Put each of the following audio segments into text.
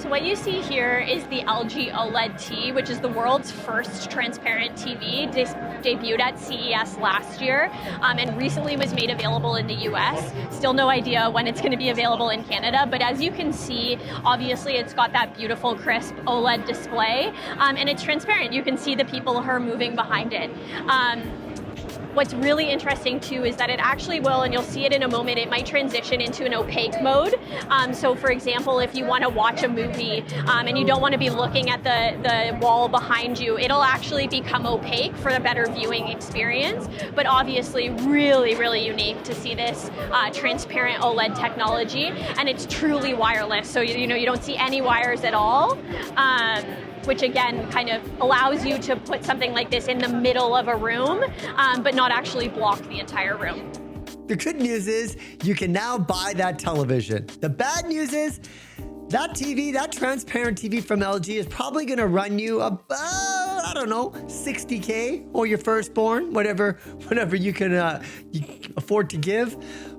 So what you see here is the LG OLED T, which is the world's first transparent TV, debuted at CES last year, and recently was made available in the US. Still no idea when it's going to be available in Canada, but as you can see, obviously it's got that beautiful crisp OLED display, and it's transparent. You can see the people who are moving behind it. What's really interesting too is that it actually will, and you'll see it in a moment, it might transition into an opaque mode. So for example, if you want to watch a movie and you don't want to be looking at the wall behind you, it'll actually become opaque for a better viewing experience. But obviously really, really unique to see this transparent OLED technology, and it's truly wireless. So you don't see any wires at all. Which again kind of allows you to put something like this in the middle of a room, but not actually block the entire room. The good news is you can now buy that television. The bad news is that TV, that transparent TV from LG is probably gonna run you about, I don't know, $60K or your firstborn, whatever you can afford to give.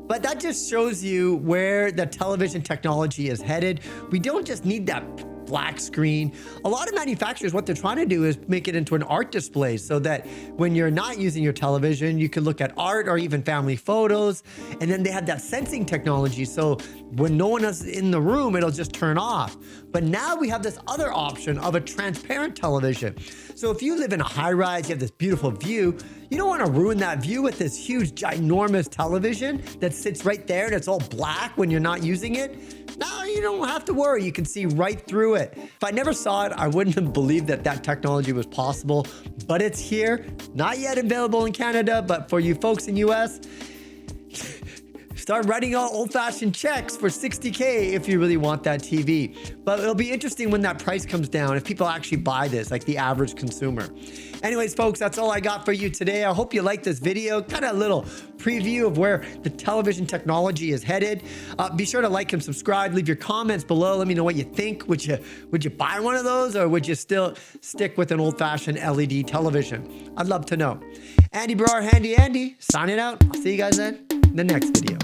But that just shows you where the television technology is headed. We don't just need that black screen. A lot of manufacturers, what they're trying to do is make it into an art display so that when you're not using your television, you can look at art or even family photos. And then they have that sensing technology. So when no one is in the room, it'll just turn off. But now we have this other option of a transparent television. So if you live in a high rise, you have this beautiful view, you don't want to ruin that view with this huge, ginormous television that sits right there and it's all black when you're not using it. No, you don't have to worry. You can see right through it. If I never saw it, I wouldn't have believed that technology was possible, but it's here. Not yet available in Canada, but for you folks in US, start writing out old-fashioned checks for $60K if you really want that TV. But it'll be interesting when that price comes down, if people actually buy this, like the average consumer. Anyways, folks, that's all I got for you today. I hope you liked this video, kind of a little preview of where the television technology is headed. Be sure to like and subscribe. Leave your comments below. Let me know what you think. Would you buy one of those, or would you still stick with an old-fashioned LED television? I'd love to know. Andy Baryer, Handy Andy, signing out. I'll see you guys then in the next video.